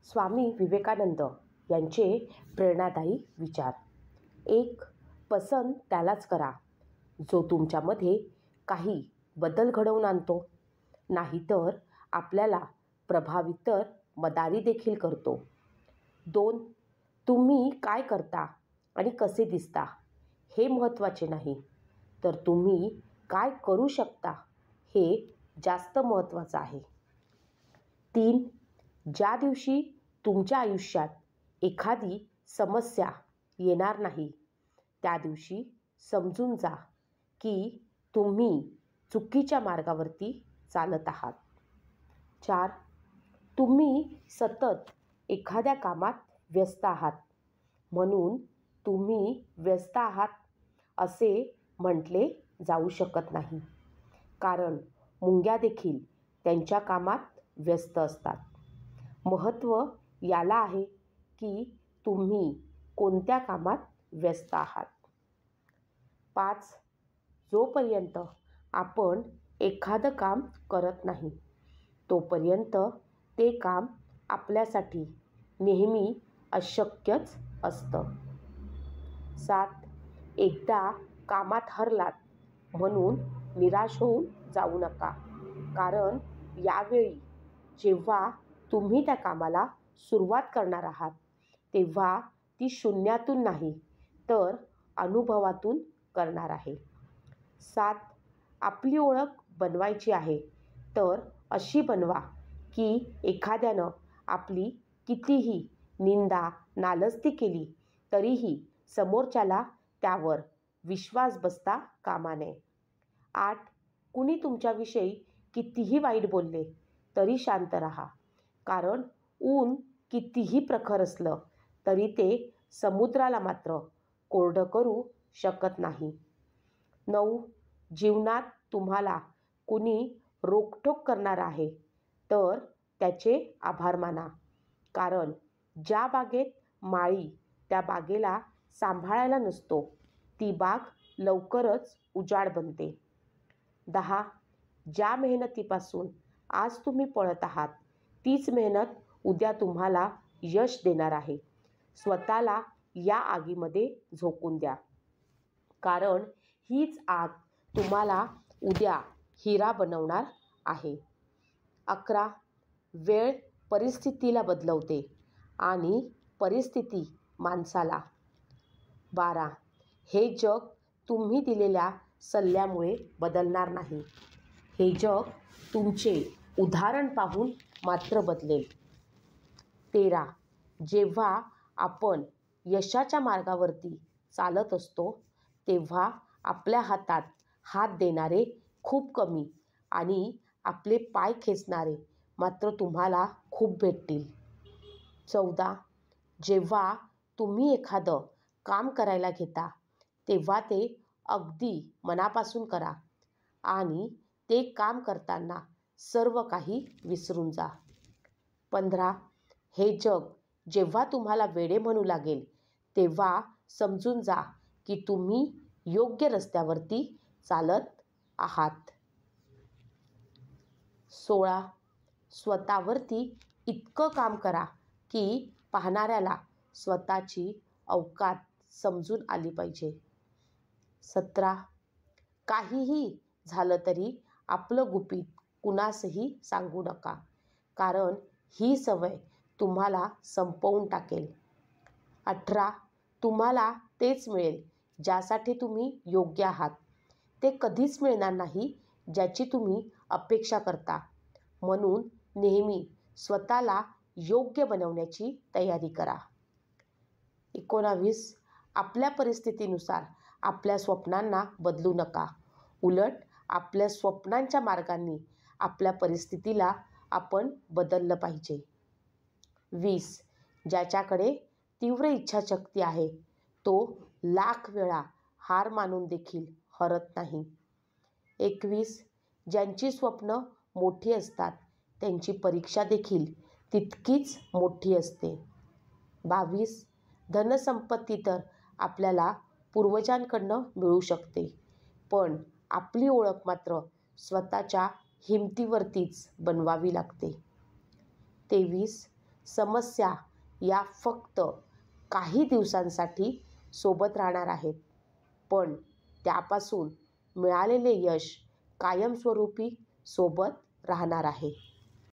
स्वामी विवेकानंद यांचे प्रेरणादायी विचार. एक, पसंत त्यालाच करा जो तुमच्यामध्ये काही बदल घडवून आणतो, नाहीतर आपल्याला प्रभावित तर मदारी देखील करतो. 2, तुम्ही काय करता आणि कसे दिसता हे महत्त्वाचे नाही, तर तुम्ही काय करू शकता हे जास्त महत्त्वाचं आहे. 3, ज्या दिवशी तुमच्या आयुष्यात एखादी समस्या येणार नाही, त्या दिवशी समजून जा की तुम्ही चुकीच्या मार्गावरती चालत आहात. 4, तुम्ही सतत एखाद्या कामात व्यस्त आहात, म्हणून तुम्ही व्यस्त आहात असे म्हटले जाऊ शकत नाही, कारण मुंग्या देखील त्यांच्या कामात व्यस्त असतात. महत्त्व याला आहे की तुम्ही कोणत्या कामात व्यस्त आहात. 5, जोपर्यंत आपण एखादं काम करत नाही, तोपर्यंत ते काम आपल्यासाठी नेहमी अशक्यच असतं. 7, एकदा कामात हरलात म्हणून निराश होऊन जाऊ नका, कारण यावेळी जेव्हा तुम्ही त्या कामाला सुरुवात करणार आहात, तेव्हा ती शून्यातून नाही, तर अनुभवातून करणार आहे. 7, आपली ओळख बनवायची आहे तर अशी बनवा की एखाद्यानं आपली कितीही निंदा नालस्ती केली तरीही समोरच्याला त्यावर विश्वास बसता कामा नये. 8, कुणी तुमच्याविषयी कितीही वाईट बोलले तरी शांत राहा, कारण ऊन कितीही प्रखर असलं तरी ते समुद्राला मात्र कोरडं करू शकत नाही. 9, जीवनात तुम्हाला कुणी रोकटोक करणार आहे तर त्याचे आभार माना, कारण ज्या बागेत माळी त्या बागेला सांभाळायला नसतो, ती बाग लवकरच उजाड बनते. 10, ज्या मेहनतीपासून आज तुम्ही पळत आहात, तीच मेहनत उद्या तुम्हाला यश देणार आहे. स्वतःला या आगीमध्ये झोकून द्या, कारण हीच आग तुम्हाला उद्या हिरा बनवणार आहे. 11, वेळ परिस्थितीला बदलवते आणि परिस्थिती माणसाला. 12, हे जग तुम्ही दिलेल्या सल्ल्यामुळे बदलणार नाही, हे जग तुमचे उदाहरण पाहून मात्र बदलेल. 13, जेव्हा आपण यशाच्या मार्गावरती चालत असतो, तेव्हा आपल्या हातात हात देणारे खूप कमी आणि आपले पाय खेचणारे मात्र तुम्हाला खूप भेटतील. 14, जेव्हा तुम्ही एखादं काम करायला घेता, तेव्हा ते अगदी मनापासून करा आणि ते काम करताना सर्व काही विसरून जा. 15, हे जग जेव्हा तुम्हाला वेडे म्हणू लागेल, तेव्हा समजून जा की तुम्ही योग्य रस्त्यावरती चालत आहात. 16, स्वतःवरती इतकं काम करा की पाहणाऱ्याला स्वतःची अवकात समजून आली पाहिजे. 17, काहीही झालं तरी आपलं गुपित कुणासही सांगू नका, कारण ही सवय तुम्हाला संपवून टाकेल. 18, तुम्हाला तेच मिळेल ज्यासाठी तुम्ही योग्य आहात, ते कधीच मिळणार नाही ज्याची तुम्ही अपेक्षा करता, म्हणून नेहमी स्वतःला योग्य बनवण्याची तयारी करा. 19, आपल्या परिस्थितीनुसार आपल्या स्वप्नांना बदलू नका, उलट आपल्या स्वप्नांच्या मार्गांनी आपल्या परिस्थितीला आपण बदललं पाहिजे. 20, ज्याच्याकडे तीव्र इच्छाशक्ती आहे तो लाख वेळा हार मानून देखील हरत नाही. 21, ज्यांची स्वप्न मोठी असतात त्यांची परीक्षा देखील तितकीच मोठी असते. 22, धनसंपत्ती तर आपल्याला पूर्वजांकडनं मिळू शकते, पण आपली ओळख मात्र स्वतःच्या हिमतीवरतीच बनवावी लागते. 23, समस्या या फक्त काही दिवसांसाठी सोबत राहणार आहेत, पण त्यापासून मिळालेले यश कायमस्वरूपी सोबत राहणार आहे.